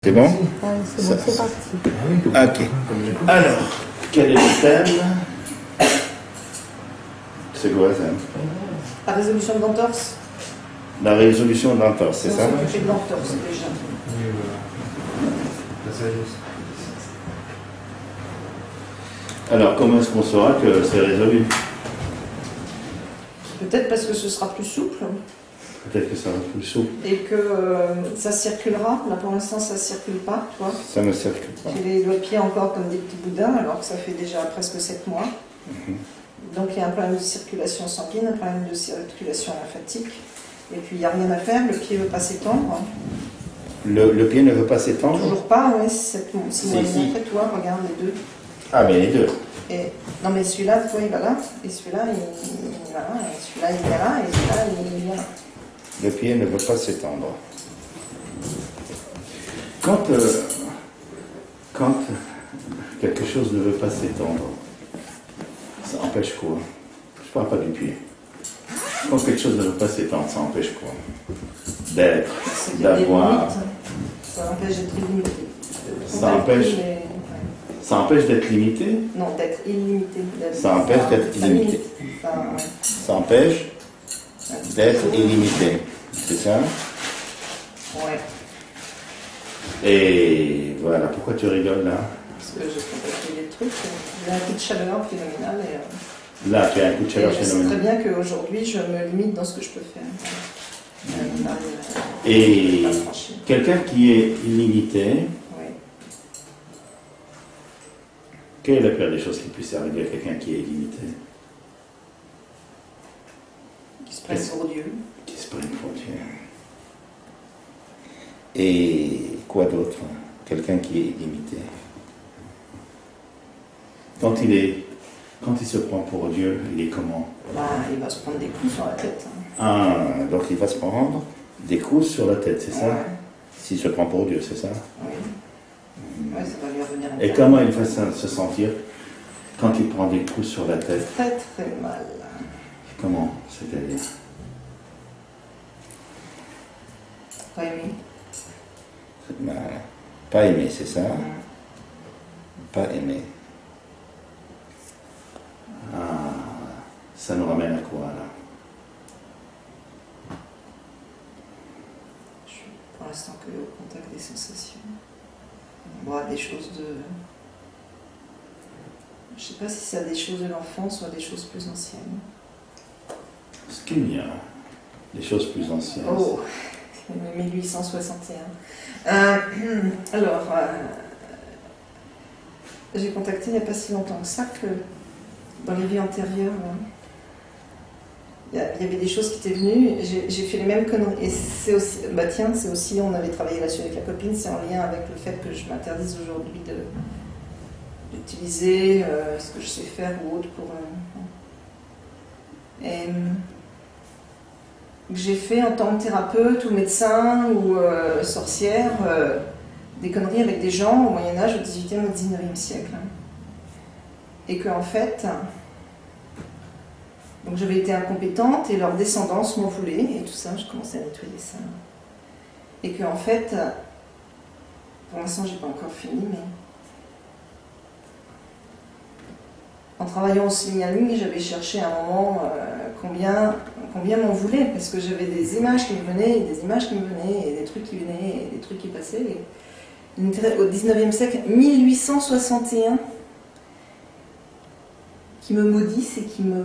C'est bon? C'est bon, c'est parti. Ok. Alors, quel est le thème? C'est quoi ça? La résolution de l'entorse. La résolution de l'entorse, c'est ça? On s'occupe de l'entorse déjà. Oui, voilà. La sagesse. Alors, comment est-ce qu'on saura que c'est résolu? Peut-être parce que ce sera plus souple Peut-être que ça va plus souple. et que ça circulera. Là pour l'instant ça ne circule pas, tu vois. Ça ne circule pas. J'ai les doigts de pied encore comme des petits boudins alors que ça fait déjà presque 7 mois. Donc il y a un problème de circulation sanguine, un problème de circulation lymphatique. Et puis il n'y a rien à faire, le pied ne veut pas s'étendre. Le pied ne veut pas s'étendre? Toujours pas, oui, 6 mois et demi après toi, regarde les deux. Ah, mais les deux. Et, non mais celui-là, tu vois, il va là, et celui-là, il va là, et celui-là, il vient là, et celui-là, il vient là. Le pied ne veut pas s'étendre. Quand quelque chose ne veut pas s'étendre, ça empêche quoi? Je ne parle pas du pied. Quand quelque chose ne veut pas s'étendre, ça empêche quoi? D'être, d'avoir... Ça empêche d'être illimité. Ça empêche d'être limité? Non, d'être illimité. Ça empêche d'être illimité. Ça empêche d'être illimité. C'est ça? Ouais. Et voilà, pourquoi tu rigoles là? Parce que j'ai contacté des trucs, j'ai un coup de chaleur phénoménal et... Là, tu as un coup de chaleur je sais phénoménal. très bien qu'aujourd'hui, je me limite dans ce que je peux faire. Et quelqu'un qui est illimité, Oui. quelle est la pire des choses qui puisse arriver à quelqu'un qui est illimité? Qui se presse pour Dieu. Qui se prenne pour Dieu. Et quoi d'autre? Quelqu'un qui est illimité. Quand il se prend pour Dieu, il est comment? Bah, il va se prendre des coups sur la tête. Ah, donc il va se prendre des coups sur la tête, c'est ça? Ouais. S'il se prend pour Dieu, c'est ça? Oui. Ouais, ça va lui revenir. Et comment il va se sentir quand il prend des coups sur la tête? Très très mal. Comment? C'est-à-dire? Pas aimé. Ben, pas aimé, c'est ça? Pas aimé. Ah, ça nous ramène à quoi là? Je suis pour l'instant que au contact des sensations. Bon, des choses de... Je sais pas si c'est des choses de l'enfance ou des choses plus anciennes. Ce qu'il y a, des choses plus anciennes. Oh, 1861. J'ai contacté il n'y a pas si longtemps que ça que dans les vies antérieures, il y avait des choses qui étaient venues, j'ai fait les mêmes conneries. Et c'est aussi, bah tiens, c'est aussi, on avait travaillé là-dessus avec la copine, c'est en lien avec le fait que je m'interdise aujourd'hui d'utiliser ce que je sais faire ou autre pour... et que j'ai fait en tant que thérapeute ou médecin ou sorcière, des conneries avec des gens au Moyen-Âge, au XVIIIe ou au XIXe siècle. Et qu'en fait, donc j'avais été incompétente et leurs descendants m'en voulaient et tout ça, je commençais à nettoyer ça. Et qu'en fait, pour l'instant j'ai pas encore fini, mais en travaillant au signaling, j'avais cherché à un moment combien m'en voulaient, parce que j'avais des images qui me venaient, et des images qui me venaient, et des trucs qui venaient, et des trucs qui passaient. Et au 19e siècle, 1861, qui me maudissent et qui me...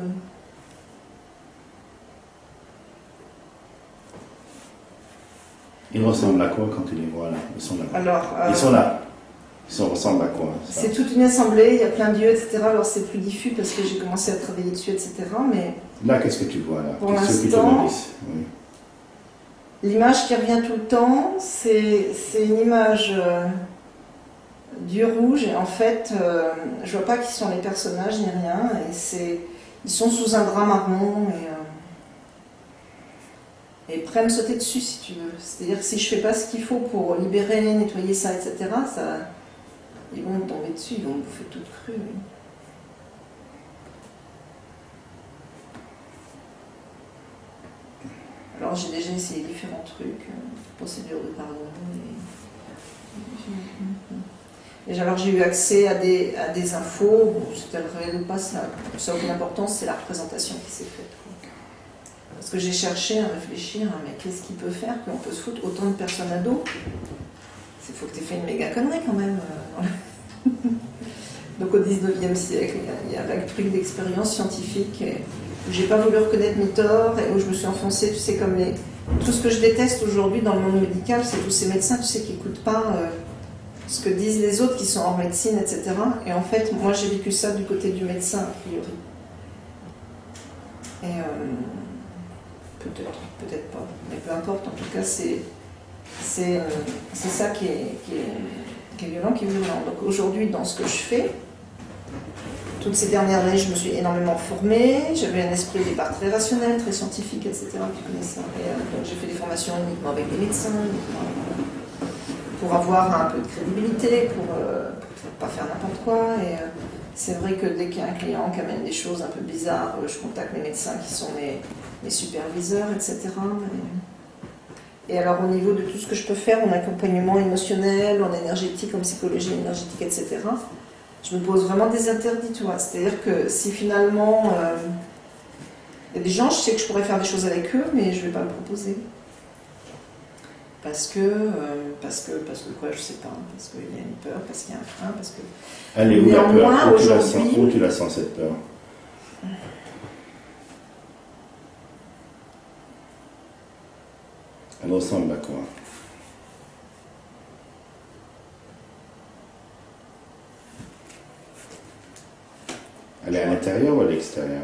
Ils ressemblent à quoi quand tu les vois là? Ils sont là. Alors, Ils sont là. Ils ressemblent à quoi? Ça? C'est toute une assemblée, il y a plein d'yeux, etc. Alors c'est plus diffus parce que j'ai commencé à travailler dessus, etc. Mais là, qu'est-ce que tu vois là? pour Ceux qui te l'instant, maudissent. Oui. l'image qui revient tout le temps, c'est une image d'yeux rouges. Et en fait, je vois pas qui sont les personnages ni rien. Et ils sont sous un drap marron et prêts à me sauter dessus si tu veux. C'est-à-dire que si je fais pas ce qu'il faut pour libérer, nettoyer ça, etc., ils vont me tomber dessus, ils vont me bouffer toute crue. Oui. Alors j'ai déjà essayé différents trucs, procédure de pardon, et Et alors j'ai eu accès à des infos, bon, si elles réelles ou pas, ça n'a aucune importance, c'est la représentation qui s'est faite. Parce que j'ai cherché à réfléchir, hein, mais qu'est-ce qu'il peut faire qu'on peut se foutre autant de personnes à dos? Il faut que tu aies fait une méga connerie quand même. Donc au 19e siècle, il y a le truc d'expérience scientifique où j'ai pas voulu reconnaître mes torts et où je me suis enfoncée, tu sais, comme tout ce que je déteste aujourd'hui dans le monde médical, c'est tous ces médecins, tu sais, qui n'écoutent pas ce que disent les autres qui sont hors médecine, etc. Et en fait, moi j'ai vécu ça du côté du médecin, a priori. Et peut-être pas, mais peu importe, en tout cas, c'est ça qui est violent, qui est violent. Donc aujourd'hui, dans ce que je fais, toutes ces dernières années, je me suis énormément formée, j'avais un esprit au départ très rationnel, très scientifique, etc. Tu connais ça. Et, donc j'ai fait des formations uniquement avec des médecins, pour avoir un peu de crédibilité, pour pas faire n'importe quoi. Et c'est vrai que dès qu'il y a un client qui amène des choses un peu bizarres, je contacte mes médecins qui sont mes superviseurs, etc. Et alors au niveau de tout ce que je peux faire en accompagnement émotionnel, en énergétique, en psychologie énergétique, etc., je me pose vraiment des interdits, tu vois. C'est-à-dire que si finalement, il y a des gens, je sais que je pourrais faire des choses avec eux, mais je ne vais pas me proposer. Parce que quoi, je sais pas, parce qu'il y a une peur, parce qu'il y a un frein, parce que... Elle est où la peur? Où tu la sens cette peur? Elle ressemble à quoi? Elle est à l'intérieur ou à l'extérieur?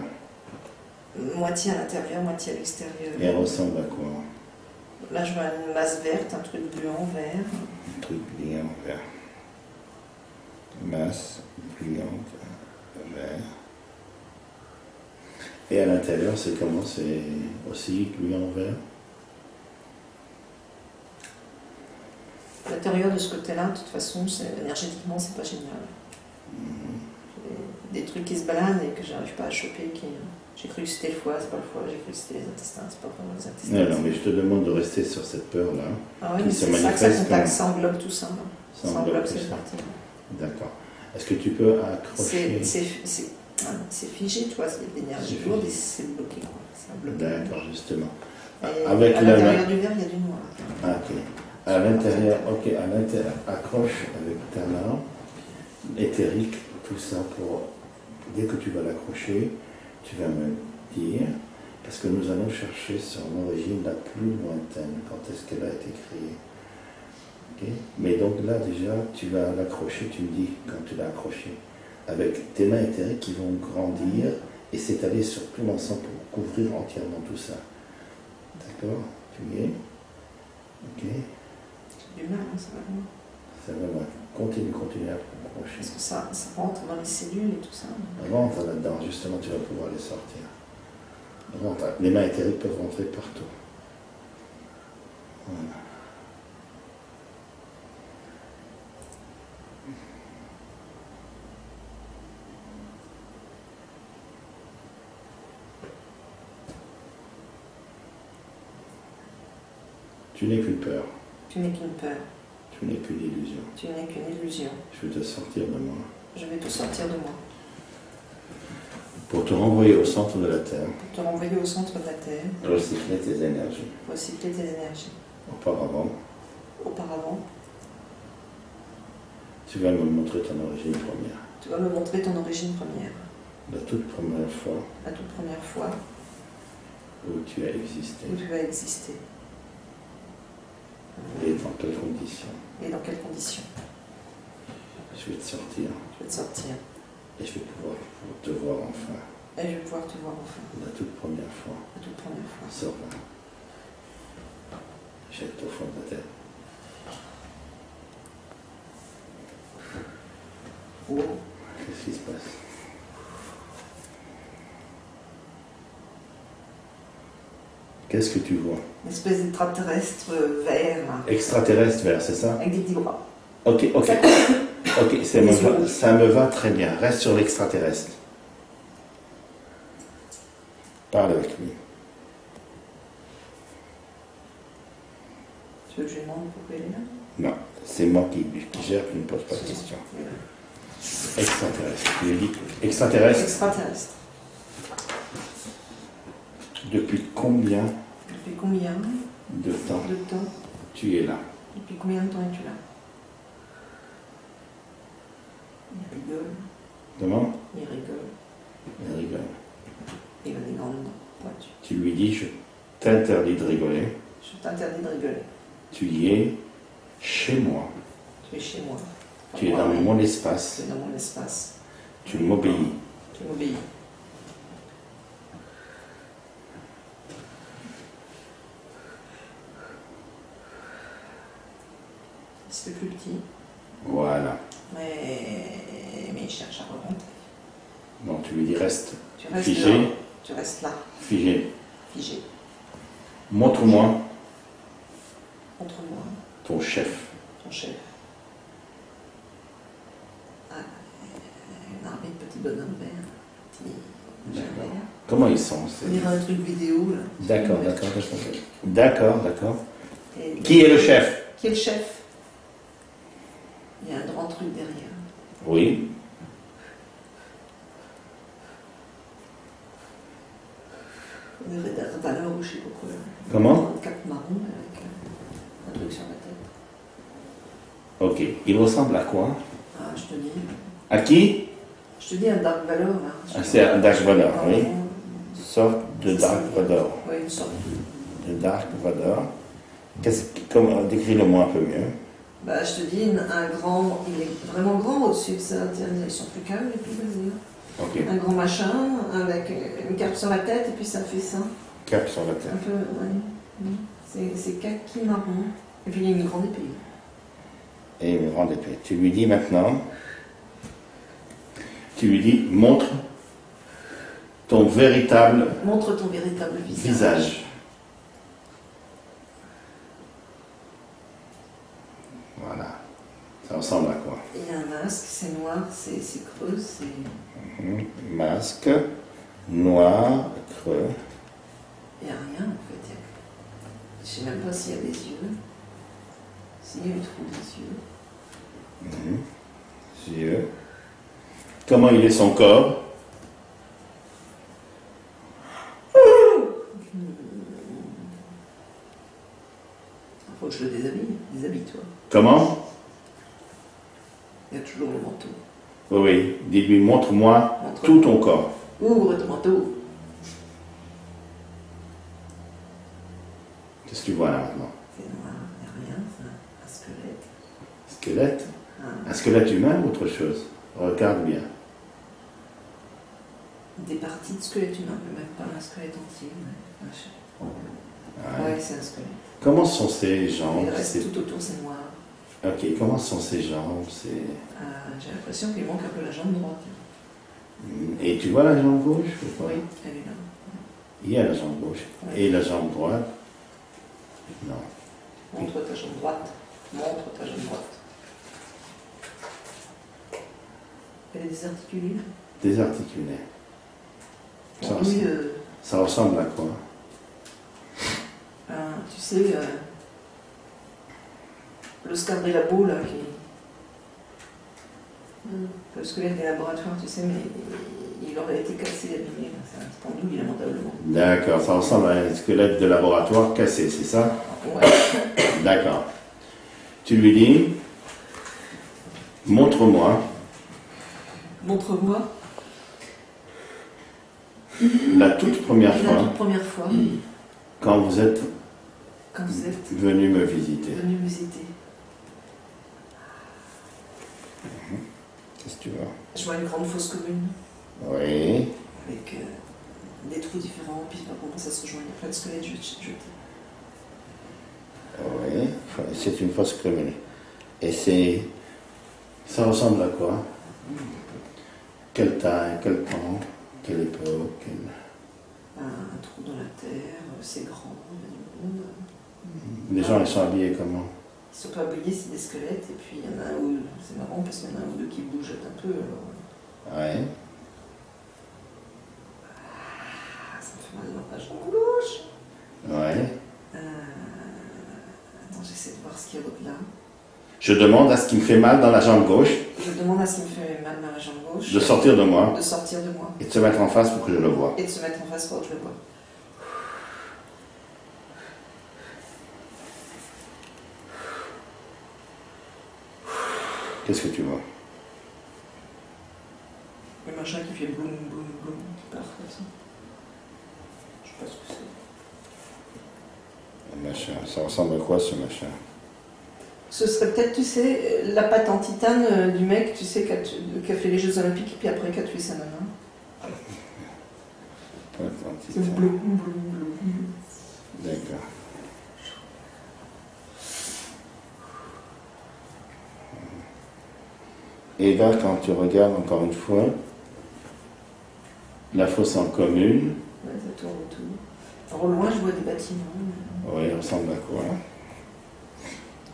Moitié à l'intérieur, moitié à l'extérieur. Et elle ressemble à quoi? Là, je vois une masse verte, un truc blanc, vert. Un truc blanc, vert. Masse, blanc, vert. Et à l'intérieur, c'est comment? C'est aussi blanc, vert? À l'intérieur de ce côté-là, de toute façon, énergétiquement, c'est pas génial. Des trucs qui se baladent et que j'arrive pas à choper. J'ai cru que c'était le foie, c'est pas le foie. J'ai cru que c'était les intestins, c'est pas vraiment les intestins. Non, mais je te demande de rester sur cette peur-là. Ah oui, mais c'est ça que ça contacte, ça englobe tout ça. Ça englobe cette partie. D'accord. Est-ce que tu peux accrocher? C'est figé, tu vois, c'est de l'énergie lourde et c'est bloqué. D'accord, justement. À l'intérieur du verre, il y a du noir. Ah, ok. À l'intérieur, accroche avec ta main éthérique, tout ça pour... Dès que tu vas l'accrocher, tu vas me dire, parce que nous allons chercher sur l'origine la plus lointaine, quand est-ce qu'elle a été créée. Okay? Mais donc là, déjà, tu vas l'accrocher, tu me dis quand tu l'as accroché, avec tes mains éthériques qui vont grandir et s'étaler sur tout l'ensemble pour couvrir entièrement tout ça. D'accord? Tu y es? Ok? J'ai du mal, hein, ça va loin. Ça va loin. Continue à accrocher. Parce que ça rentre dans les cellules et tout ça. Rentre là-dedans, justement, tu vas pouvoir les sortir. Rentre. Les mains éthériques peuvent rentrer partout. Voilà. Tu n'es qu'une peur. Tu n'es qu'une peur. Tu n'es qu'une illusion. Tu n'es qu'une illusion. Je vais te sortir de moi. Je vais te sortir de moi. Pour te renvoyer au centre de la Terre. Pour te renvoyer au centre de la Terre. Recycler tes énergies. Recycler tes énergies. Auparavant, tu vas me montrer ton origine première. Tu vas me montrer ton origine première. La toute première fois. La toute première fois. Où tu as existé. Où tu as existé. Et dans quelles conditions? Et dans quelles conditions? Je vais te sortir. Je vais te sortir. Et je vais pouvoir te voir enfin. Et je vais pouvoir te voir enfin. La toute première fois. La toute première fois. Sors là. Jette au fond de la terre. Wow. Qu'est-ce qui se passe? Qu'est-ce que tu vois? Une espèce d'extraterrestre vert. Extraterrestre vert, c'est ça? Avec des petits bras. Ok, ça me va très bien. Reste sur l'extraterrestre. Parle avec lui. Tu veux que je lui demande pourquoi il est là? Non, C'est moi qui gère, qui ne pose pas de questions. Extraterrestre. Tu lui dis extraterrestre. Extraterrestre. Depuis combien Depuis combien de temps tu es là? Depuis combien de temps es-tu là? Il rigole. Comment? Il rigole. Il rigole. Il a des grandes dents pointues. Tu lui dis, je t'interdis de rigoler. Je t'interdis de rigoler. Tu y es chez moi. Tu es chez moi. Tu es dans mon espace. Tu es dans mon espace. Tu m'obéis. Tu m'obéis. C'est plus petit. Voilà. Mais il cherche à remonter. Donc tu lui dis, reste Tu restes figé. là. Tu restes là. Figé. Figé. Montre-moi Montre-moi ton chef. ton chef. Ah, une armée de petits bonhommes verts. D'accord. Comment ils sont? On dirait un truc vidéo là. D'accord, d'accord, d'accord, d'accord. Et- Qui est le chef? Qui est le chef? Il y a un grand truc derrière. Oui. On dirait des valeurs ou je sais pas quoi. Comment? Un cap marron avec un truc sur la tête. Ok. Il ressemble à quoi? Ah, je te dis. À qui? Je te dis un Dark Valor là. Ah, c'est un Dark Vador, oui. Ah, Sorte de Dark Vador. oui, une sorte. De Dark Vador. Décris-le-moi un peu mieux. Bah, je te dis, un grand, il est vraiment grand au-dessus de ça. Tiens, ils sont plus calmes, les plus vas-y. Ok. Un grand machin avec une cape sur la tête et puis ça fait ça. Cap sur la tête. Un peu, ouais. C'est kaki marron. Et puis il y a une grande épée. Et une grande épée. Tu lui dis maintenant, tu lui dis, montre ton véritable Montre ton véritable visage. Voilà. Ça ressemble à quoi? Il y a un masque, c'est noir, c'est creux, c'est... Masque, noir, creux. Il n'y a rien en fait. Je ne sais même pas s'il y a des yeux. S'il y a eu trop des yeux. Yeux. Comment il est son corps? Il faut que je le déshabille. Déshabille-toi. Comment? Il y a toujours le manteau. Oui, oui. Dis-lui, montre-moi Montre. tout ton corps. Ouvre ton manteau. Qu'est-ce que tu vois là maintenant? C'est noir, il n'y a rien, c'est un squelette. Squelette? Un- Un squelette humain ou autre chose? Regarde bien. Des parties de squelette humain, mais même pas un squelette entier. Mais... Ouais. Ouais, c'est un squelette. Comment sont ses jambes? Il reste tout autour, c'est noir. Ok, comment sont ses jambes? J'ai l'impression qu'il manque un peu la jambe droite. Et tu vois la jambe gauche ou pas? Oui, elle est là. Il y a la jambe gauche. Ouais. Et la jambe droite? Non. Montre ta jambe droite. Montre ta jambe droite. Elle est désarticulée. Désarticulée. Ça, Bon, lui, ça ressemble à quoi? tu sais, le Scabrillabo, là, qui... le squelette des laboratoires, tu sais, mais il aurait été cassé, abîmé. C'est un pendu, lamentablement. D'accord, ça ressemble à un squelette de laboratoire cassé, c'est ça? Ouais. D'accord. Tu lui dis, montre-moi Montre-moi la toute première la fois toute première fois quand vous êtes quand vous êtes venu me visiter. venu visiter. Qu'est-ce que tu vois? Je vois une grande fosse commune Oui. avec des trous différents, puis je sais pas comment ça se rejoint. Il y a plein de squelettes jetés. Oui. C'est une fosse commune. Et c'est... Ça ressemble à quoi? Quelle taille, quel temps, quelle époque? Un trou dans la terre, c'est grand, il y a du monde. Les gens, ils sont habillés comment? Ils sont pas habillés, c'est des squelettes, et puis il y en a un ou c'est marrant parce qu'il y en a un ou deux qui bougent un peu. Alors... Ouais. ça me fait mal dans la jambe gauche. Ouais. Attends, j'essaie de voir ce qu'il y a au-delà. Je demande à ce qui me fait mal dans la jambe gauche Je demande à ce qui me fait mal dans la jambe gauche de sortir de moi de sortir de moi et de se mettre en face pour que je le voie. et de se mettre en face pour que je le vois. Qu'est-ce que tu vois? Le machin qui fait boum, boum, boum, qui part comme ça. Je sais pas ce que c'est. Un machin. Ça ressemble à quoi ce machin? Ce serait peut-être, tu sais, la pâte en titane du mec, tu sais, qui a fait les Jeux Olympiques, puis après qui a tué sa nana. C'est bleu, bleu, bleu. D'accord. Et là, quand tu regardes encore une fois, la fosse en commune. Ouais, ça tourne autour. Alors au loin, je vois des bâtiments. Oui, il ressemble à quoi?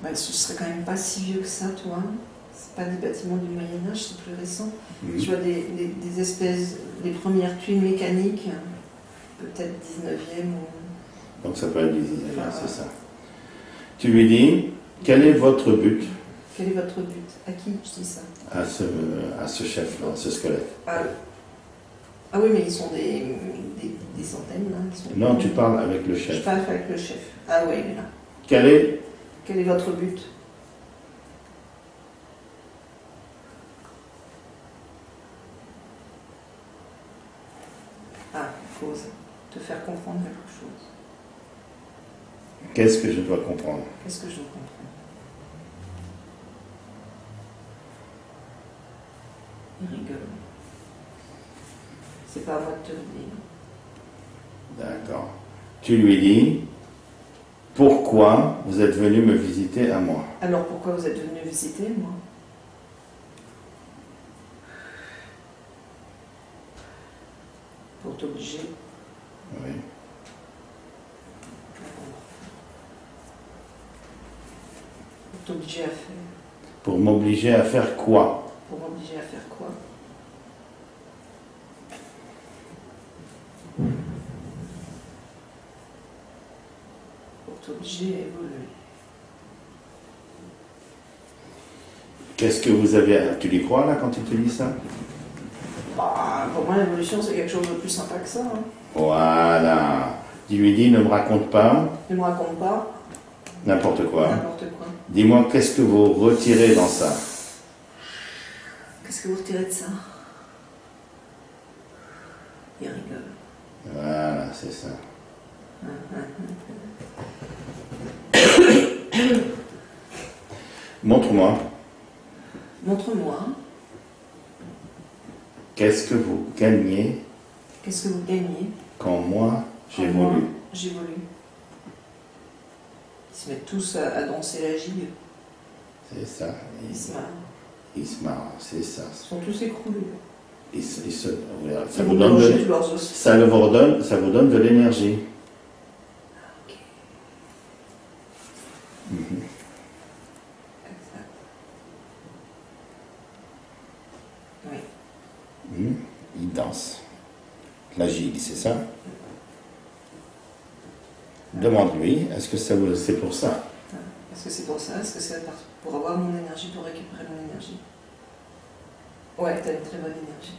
Ouais, ce serait quand même pas si vieux que ça, tu vois. C'est pas des bâtiments du Moyen-Âge, c'est plus récent. Je vois des espèces, des premières tuiles mécaniques, peut-être 19e ou... Donc ça peut être 19e, c'est ça. Tu lui dis, quel est votre but? Quel est votre but? À qui je dis ça? À ce chef-là, à ce squelette. Ah oui, mais ils sont des centaines, là. Ils sont... Non, tu parles avec le chef. Je parle avec le chef. Ah oui, mais là. Quel est votre but? Ah, il faut te faire comprendre quelque chose. Qu'est-ce que je dois comprendre? Qu'est-ce que je dois comprendre? Il rigole. C'est pas à moi de te le dire. D'accord. Tu lui dis, pourquoi vous êtes venu me visiter à moi? Alors pourquoi vous êtes venu visiter, moi? Pour t'obliger. Oui. Pour t'obliger à faire. Pour m'obliger à faire quoi? Pour m'obliger à faire quoi? Pour t'obliger à évoluer. Qu'est-ce que vous avez... Tu lui crois là quand il te dit ça? Bah, pour moi, l'évolution, c'est quelque chose de plus sympa que ça. Hein. Voilà. Tu lui dis, ne me raconte pas. Ne me raconte pas. N'importe quoi. N'importe quoi. Dis-moi, qu'est-ce que vous retirez dans ça? Qu'est-ce que vous retirez de ça? Il rigole. Voilà, c'est ça. Montre-moi. Montre-moi. Qu'est-ce que vous gagnez? Qu'est-ce que vous gagnez? Quand moi, j'évolue. J'évolue. Ils se mettent tous à danser la gigue. C'est ça. Ils se marrent. Ils se marrent, c'est ça. Ils sont tous écroulés. Ça vous donne de l'énergie. Ok. Mm-hmm. Exact. Oui. Il danse. La gigue, c'est ça? Demande-lui, est-ce que c'est pour ça? Est-ce que c'est pour ça? Est-ce que c'est pour avoir mon énergie, pour récupérer mon énergie? Ouais, t'as une très bonne énergie.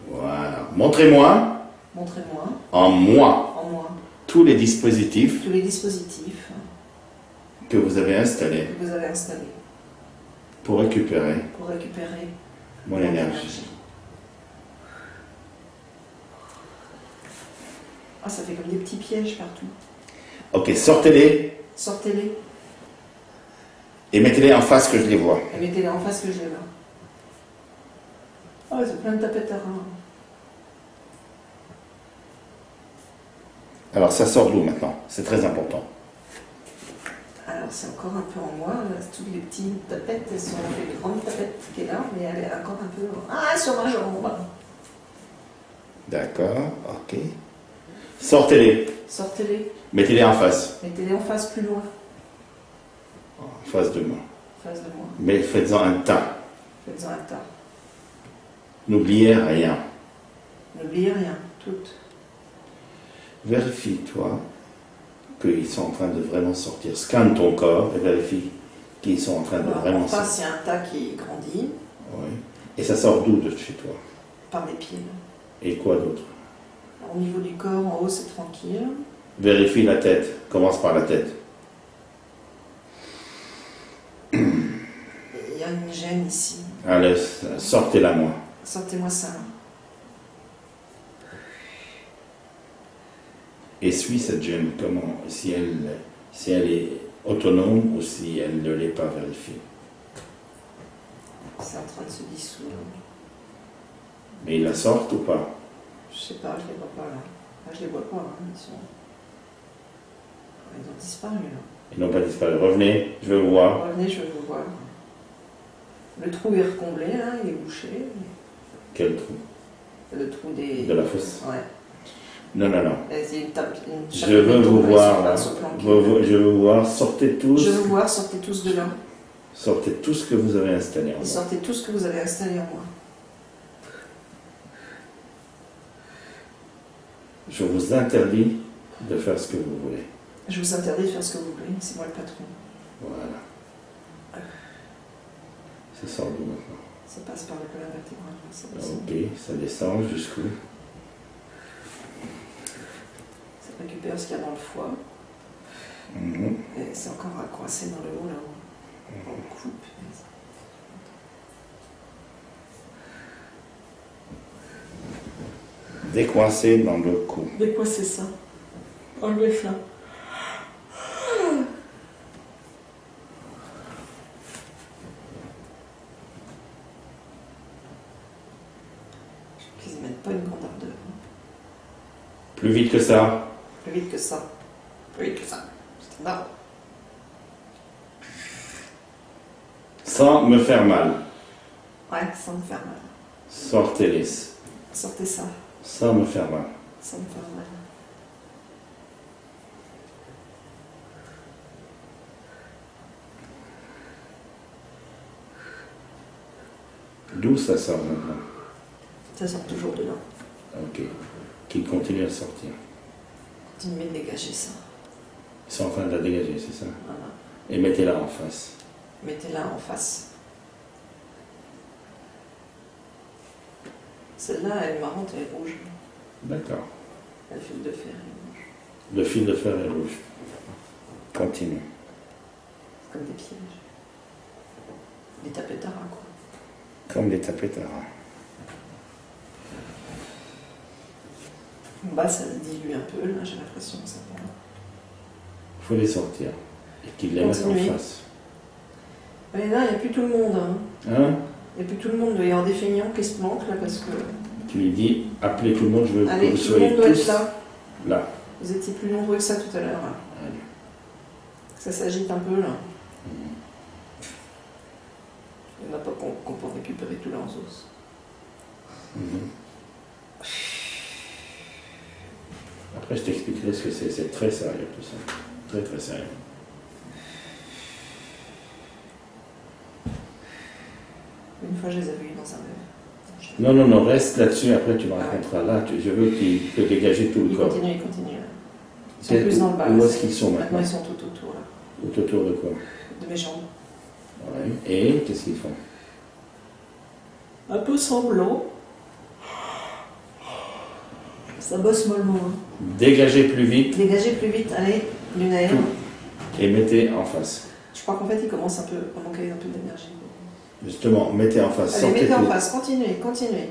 Voilà. Montrez-moi. Montrez-moi. En moi. En moi. Tous les dispositifs. Tous les dispositifs. Que vous avez installés. Que vous avez installés. Pour récupérer. Pour récupérer. Mon énergie. Ah, ça fait comme des petits pièges partout. Ok, sortez-les. Sortez-les. Et mettez-les en face que je les vois. Et mettez-les en face que je les vois. Oh, c'est plein de tapettes à reins. Alors, ça sort d'où maintenant? C'est très important. Alors, c'est encore un peu en moi. Là, toutes les petites tapettes, elles sont les grandes tapettes qui est là, mais elle est encore un peu... Ah, sur ma jambe. D'accord, ok. Sortez-les. Sortez-les. Mettez-les en face. Mettez-les en face plus loin. En face de moi. En face de moi. Mais faites-en un tas. Faites-en un tas. N'oubliez rien. N'oubliez rien, toutes. Vérifie-toi qu'ils sont en train de vraiment sortir. Scanne ton corps et vérifie qui sont en train de Alors, vraiment en face, il y a un tas qui grandit Oui. Et ça sort d'où de chez toi? par les pieds. Et quoi d'autre? Au niveau du corps, en haut, c'est tranquille. Vérifie la tête. Commence par la tête. Et il y a une gêne ici. Allez, sortez-la moi. Sortez-moi ça. Et suis cette gêne. Comment? Si elle est autonome ou si elle ne l'est pas, vérifiée. C'est en train de se dissoudre. Mais ils la sortent ou pas? Je sais pas, je les vois pas là. Là, je les vois pas. Hein. Ils ont disparu là. Ils n'ont pas disparu. Revenez, je veux vous voir. Revenez, je vais vous voir. Le trou est recomblé, là, il est bouché. Quel trou? Le trou des... De la fosse? Ouais. Non, non, non. C'est une table, Je veux vous voir. Là. Je veux vous voir. Sortez tous. Je veux vous voir, sortez tous de là. Sortez tout ce que vous avez installé en Et moi. sortez tout ce que vous avez installé en moi. Je vous interdis de faire ce que vous voulez. Je vous interdis de faire ce que vous voulez, c'est moi le patron. Voilà. Ça sort d'où maintenant? Ça passe par la colonne vertébrale. Ça descend. Ok, ça descend jusqu'où? Ça récupère ce qu'il y a dans le foie. Mhm. Et c'est encore coincé dans le haut là-haut. On coupe. Décoincé dans le cou. De quoi c'est ça? Enlevez ça. Qu'ils ne mettent pas une grande ardeur. Plus vite que ça. Plus vite que ça. Plus vite que ça. Standard. Sans me faire mal. Ouais, sans me faire mal. Sortez-les. Sortez ça. Sans me faire mal. Sans me faire mal. D'où ça sort maintenant? Ça sort toujours de là. Ok. Qu'il continue à sortir. Continuez de dégager ça. Ils sont en train de la dégager, c'est ça? Voilà. Et mettez-la en face. Mettez-la en face. Celle-là, elle est marrante, elle est rouge. D'accord. Elle file de fer, elle est rouge. Le fil de fer est rouge. Continue. C'est comme des pièges. Des tapettes à rats, quoi. Comme des tapettes à rats. En bas, ça se dilue un peu, là, j'ai l'impression que ça part. Il faut les sortir. Et qu'ils les mettent en Continuez. face. Mais là, il n'y a plus tout le monde. Hein. Hein? Il n'y a plus tout le monde. Il doit y avoir des feignants qui se manquent, là, parce que... Tu lui dis, appelez tout le monde, je veux Allez, que vous tout le soyez monde doit tous être là. là. Vous étiez plus nombreux que ça tout à l'heure. Là. Allez. Ça s'agite un peu, là. Il n'y en a pas qu'on peut récupérer tous leurs os. Mhm. Après, je t'expliquerai ce que c'est. C'est très sérieux, tout ça. Très, très sérieux. Une fois, je les avais eu dans un rêve. Non, non, non, reste là-dessus. Après, tu me raconteras. Là, je veux qu'il peut dégager tout le Ils corps. continuent, ils continuent. Là. Ils sont plus dans le bas. Où là. est-ce qu'ils sont Maintenant, maintenant? ils sont tout autour, là. Tout autour de quoi? De mes jambes. Ouais. Et qu'est-ce qu'ils font? Un peu sanglant. Ça bosse mollement. Hein. Dégagez plus vite Dégagez plus vite, allez, lunaire. et mettez en face. Je crois qu'en fait, il commence un peu à manquer un peu d'énergie. Justement, mettez en face. Allez, Sortez mettez en tout. face, continuez, continuez.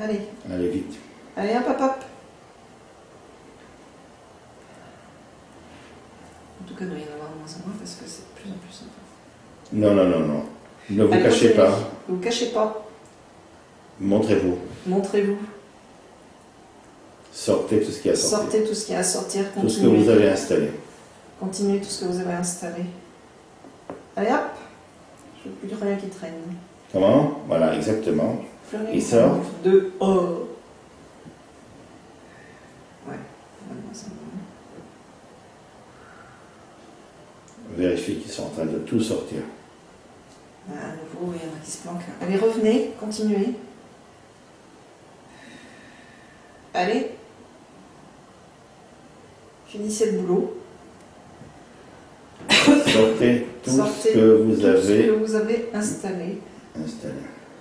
Allez, Allez, vite. allez, hop, hop, hop. En tout cas, il doit y en avoir de moins en moins parce que c'est de plus en plus sympa. Non, non, non, non. Ne vous Allez, cachez continuez. pas. Ne vous cachez pas. Montrez-vous. Montrez-vous. Sortez tout ce qui a sorti. Sortez tout ce qu'il y a à sortir. Tout ce que Continuez. vous avez installé. Continuez tout ce que vous avez installé. Allez, hop. Je ne veux plus rien qui traîne. Comment? Voilà, exactement. Plus rien Il qui sort. traîne. De oh. Ouais. Maintenant, ça va. Vérifiez qu'ils sont en train de tout sortir. À nouveau, il y en a qui se planquent. Allez, revenez, continuez. Allez. Finissez le boulot. Sortez tout Sortez ce que vous tout avez ce que vous avez installé. installé.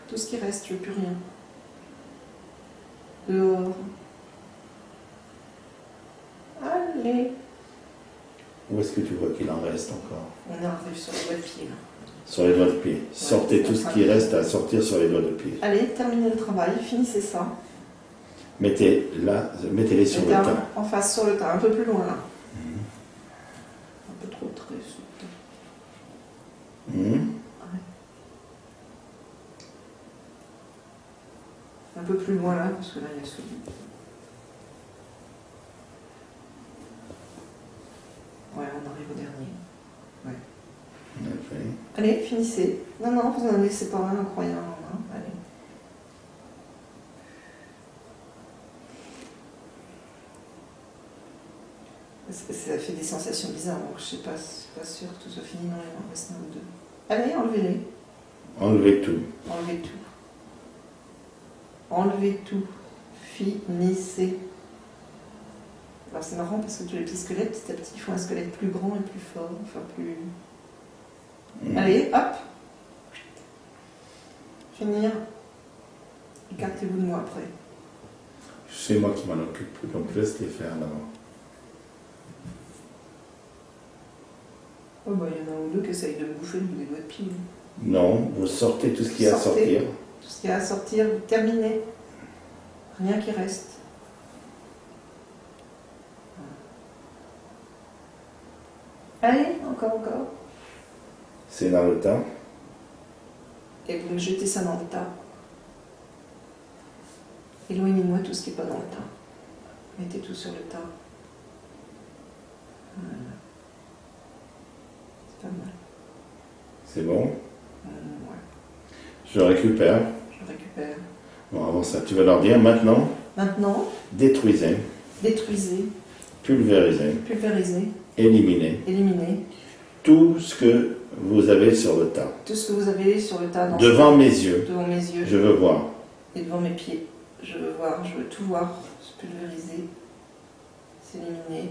Tout ce qui reste, je veux plus rien. Dehors. Allez. Où est-ce que tu vois qu'il en reste encore? On arrive sur les doigts de pied là. Sur les doigts de pied. Sortez tout ce qui reste à sortir sur les doigts de pied. Allez, terminez le travail, finissez ça. Mettez-les sur le Mettez tas. en face sur le tas, un peu plus loin là. Un peu trop très sur le tas. Mhm. Un peu plus loin là, parce que là il y a celui. Ouais, on arrive au dernier. Ouais. Parfait. Allez, finissez. Non, non, vous en laissez pas un incroyable. Hein. Allez. Ça fait des sensations bizarres, donc je suis pas sûre que tout soit fini. Non, il en reste un ou deux. Allez, enlevez-les. Enlevez tout. Enlevez tout. Enlevez tout. Finissez. Alors c'est marrant parce que tous les petits squelettes, petit à petit, il faut un squelette plus grand et plus fort, enfin plus... Allez, hop. Finir. Écartez-vous de moi après. C'est moi qui m'en occupe, donc laisse-les faire d'abord. Oh bah il y en a un ou deux qui essayent de me bouffer le bout des doigts de pied. Non, vous sortez tout ce qu'il y a à Sortez. sortir. Tout ce qu'il y a à sortir, vous terminez. Rien qui reste. Allez, encore. C'est dans le tas. Et vous me jetez ça dans le tas. Éloignez-moi tout ce qui n'est pas dans le tas. Mettez tout sur le tas. Voilà. C'est pas mal. C'est bon. Ouais. Je récupère. Je récupère. Bon, avant ça, tu vas leur dire maintenant, Maintenant, détruisez, détruisez, pulvérisez, pulvérisez, éliminez éliminez tout ce que vous avez sur le tas. tout ce que vous avez sur le tas. Devant mes yeux, Devant mes yeux. je veux voir. Et devant mes pieds. Je veux voir, je veux tout voir. Se pulvériser, s'éliminer.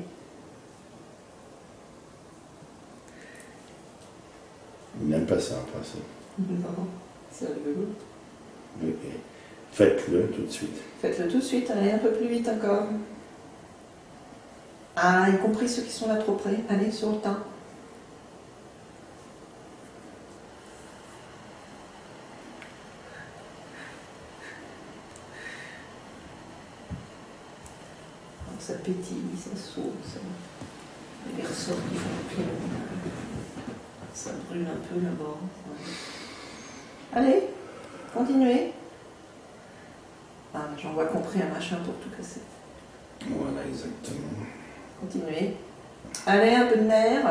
Il n'aime pas ça, en principe. Non, c'est rigolo. Ok. Faites-le tout de suite. Faites-le tout de suite, allez un peu plus vite encore. Ah, y compris ceux qui sont là trop près. Allez, sur le tas. Donc ça pétille, ça saute, ça... Il y a des ressorts qui font pire. Ça brûle un peu là-bas. Allez, continuez. Ah, j'en vois compris un machin pour tout casser. Voilà, exactement. Continuez. Allez, un peu de nerf.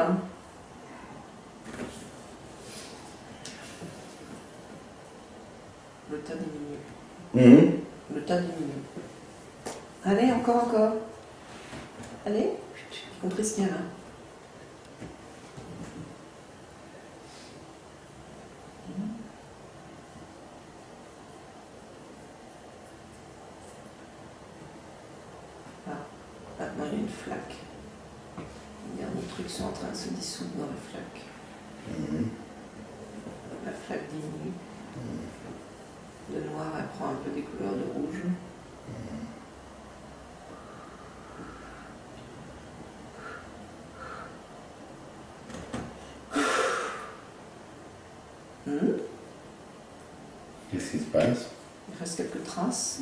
Le tas diminue. Mhm. Le tas diminue. Allez, encore. Allez, y compris ce qu'il y a là. Ah, maintenant il y a une flaque. Les derniers trucs sont en train de se dissoudre dans la flaque. Mhm. La flaque diminue. Le noir, elle prend un peu des couleurs de rouge. Qu'est-ce qui se passe? Il reste quelques traces.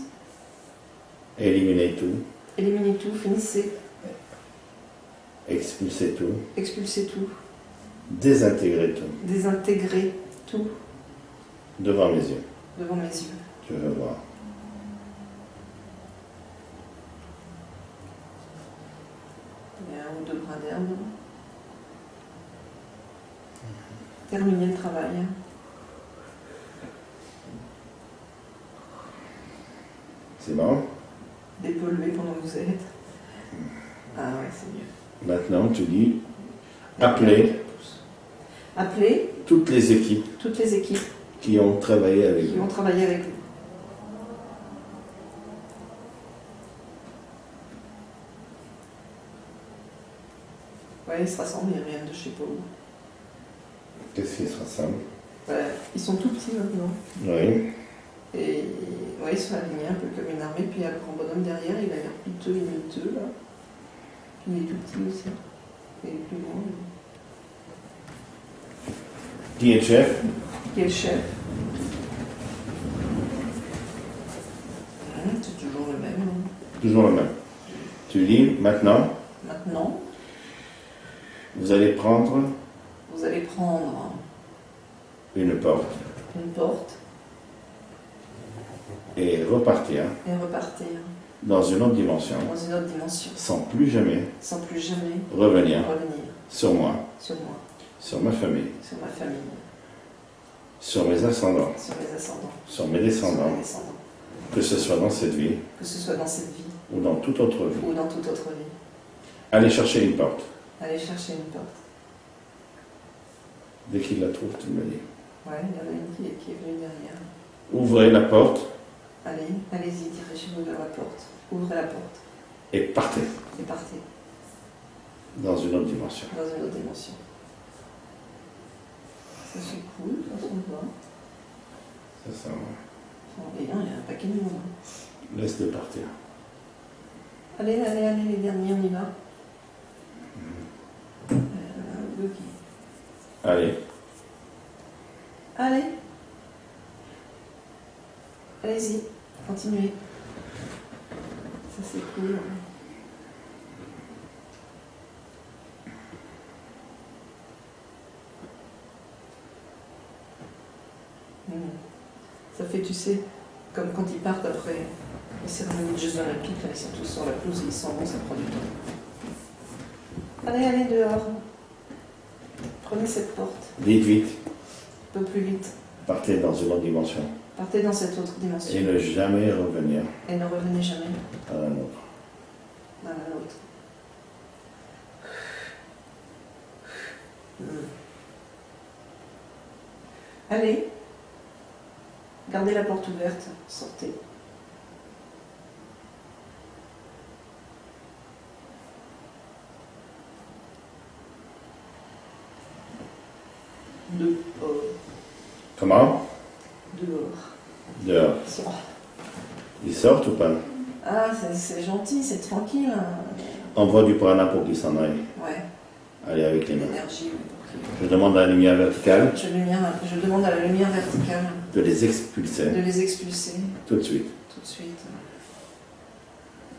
Éliminez tout. Éliminez tout, finissez. Expulsez tout. Expulsez tout. Désintégrez tout. Désintégrez tout Devant mes yeux. devant mes yeux. Je veux voir. Il y a un ou deux brins d'herbe. Terminez le travail. C'est bon? Dépolluez pendant que vous êtes. Ah ouais, c'est mieux. Maintenant, tu dis, appelez Appelez toutes les équipes toutes les équipes qui ont travaillé avec qui vous. vont travailler avec vous. Ouais, ils se rassemblent, ils reviennent de je sais pas où. Qu'est-ce qui se ressemble? Ils sont tout petits maintenant. Oui. Et ouais, ils sont alignés un peu comme une armée. Puis il y a le grand bonhomme derrière, il a l'air piteux et miteux là. Puis il est tout petit aussi. Et il est plus grand. Qui est le chef? Qui est le chef? C'est toujours le même. Toujours le même. Tu dis maintenant, Maintenant, vous allez prendre vous allez prendre une porte une porte et repartir et repartir dans une autre dimension, dans une autre dimension, sans plus jamais sans plus jamais revenir revenir sur moi, sur ma famille, sur ma famille, sur mes ascendants, sur mes ascendants, sur mes sur descendants, mes descendants, que ce soit dans cette vie que ce soit dans cette vie ou dans toute autre vie. ou dans toute autre vie. Allez chercher une porte. Allez chercher une porte. Dès qu'il la trouve, tu me dis. Ouais, il y en a une qui est venue derrière. Ouvrez la porte Allez-y, dirigez-vous vers la porte. Ouvrez la porte et partez et partez dans une autre dimension. dans une autre dimension. Ça c'est cool, ça se voit. C'est ça, ouais. Il y a un paquet de monde. Laisse-le partir. Allez, les derniers, on y va. Ok. Allez. Allez. Allez-y, continuez. Ça c'est cool. Ça fait, tu sais, comme quand ils partent après les cérémonies de Jeux Olympiques, là, ils sont tous sur la pelouse et ils s'en vont, ça prend du temps. Allez dehors. Prenez cette porte. Dites vite. Un peu plus vite. Partez dans une autre dimension. Partez dans cette autre dimension. Et ne jamais revenir Et ne revenez jamais à la nôtre. à la nôtre. Allez. Gardez la porte ouverte. Sortez. Dehors. Comment? Dehors. Dehors. Sors. Ils sortent ou pas? Ah, c'est gentil, c'est tranquille. Envoie du prana pour qu'ils s'en aillent. Ouais, Allez avec les mains. l'énergie. Je demande à la lumière verticale Je demande à la lumière verticale de les expulser de les expulser tout de suite. tout de suite.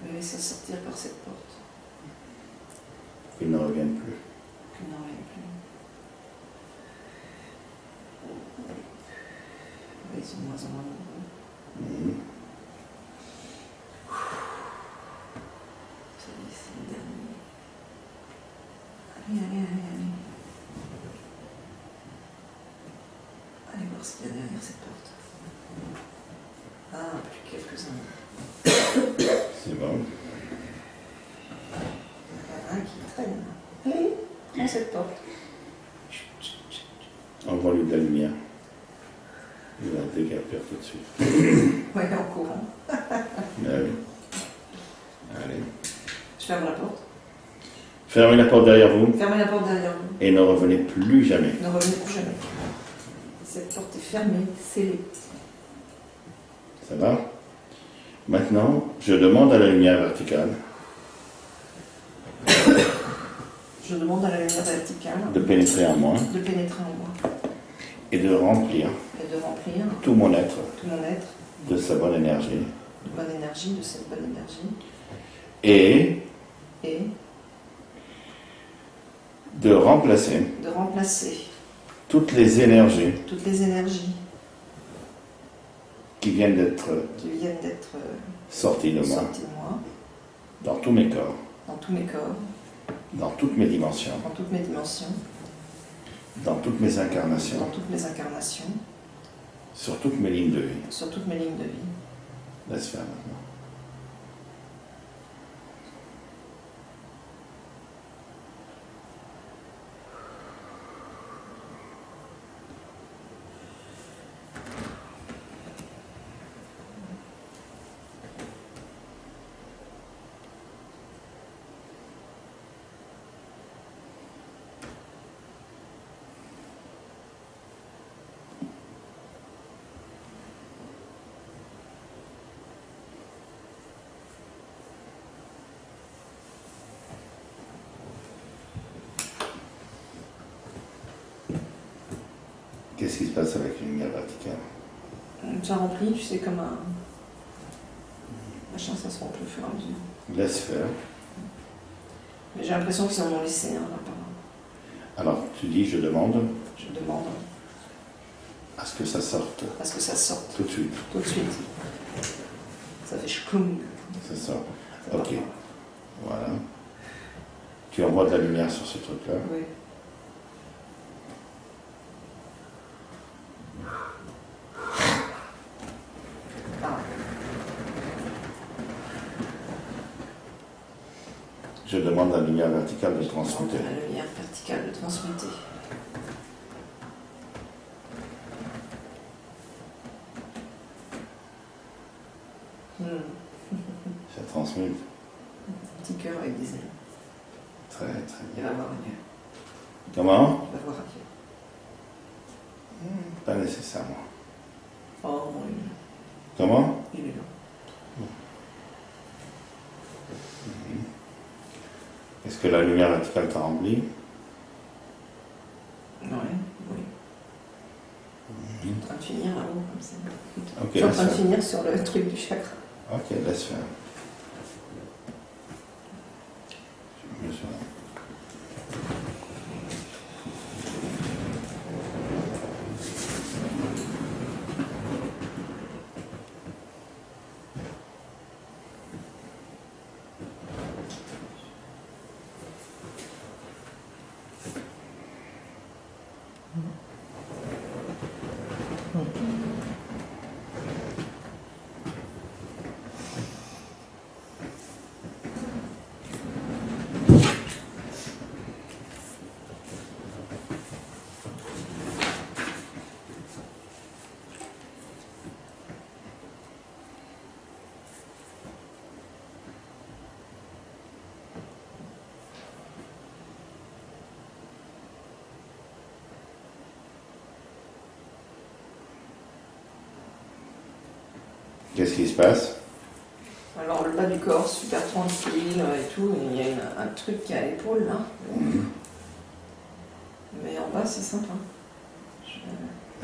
Les laisser sortir par cette porte. Qu'ils ne reviennent plus. Qu'ils n'en reviennent plus. Ils sont de moins en moins nombreux. C'est le dernier. Allez. Allez voir ce qu'il y a derrière cette porte. Ah, plus quelques-uns. C'est bon. Il y en a un qui traîne. Allez, prends cette porte. Envoie-lui de la lumière. Il va déguerpir tout de suite. Ouais, en courant. Allez. Allez. Je ferme la porte. Fermez la porte derrière vous Fermez la porte derrière vous. et ne revenez plus jamais. Ne revenez plus jamais. Cette porte est fermée, scellée. Ça va? Maintenant, je demande à la lumière verticale Je demande à la lumière verticale de pénétrer en moi de pénétrer en moi et de remplir et de remplir tout mon être tout mon être de sa bonne énergie de bonne énergie, de cette bonne énergie, et et de remplacer de remplacer toutes les énergies toutes les énergies qui viennent d'être qui viennent d'être sorties de moi sorties de moi, dans tous mes corps, dans tous mes corps, dans toutes mes dimensions, dans toutes mes dimensions, dans toutes mes dans incarnations, toutes mes incarnations, sur toutes mes lignes de vie. sur toutes mes lignes de vie. Laisse faire maintenant. Qu'est-ce qui se passe avec une lumière verticale? Ça remplit, tu sais, comme un machin, ça se remplit au fur et à mesure. Laisse faire. Mais j'ai l'impression qu'ils en ont laissé un là-bas. Alors, tu dis, je demande Je demande à ce que ça sorte à ce que ça sorte tout de suite. tout de suite. Ça fait chcloum. Ça sort. Ça Ok. part pas. Voilà. Tu envoies de la lumière sur ce truc-là. Oui. Ah. Je demande la lumière verticale de transmuter. La lumière verticale de transmuter. Ça transmute. Un petit cœur avec des ailes. Très, très Il bien. va voir Dieu. Comment? Il va voir Dieu. Pas nécessairement. Oh, il Comment? il est là. Est-ce que la lumière verticale t'a rempli? Oui, oui. Je suis en train de finir là-haut comme ça. Ok, Je suis en laisse train de faire. finir sur le truc du chakra. Ok, laisse faire. Bien sûr. Qu'est-ce qui se passe? Alors le bas du corps, super tranquille et tout, et il y a un truc qui est à l'épaule là. Mais en bas c'est sympa.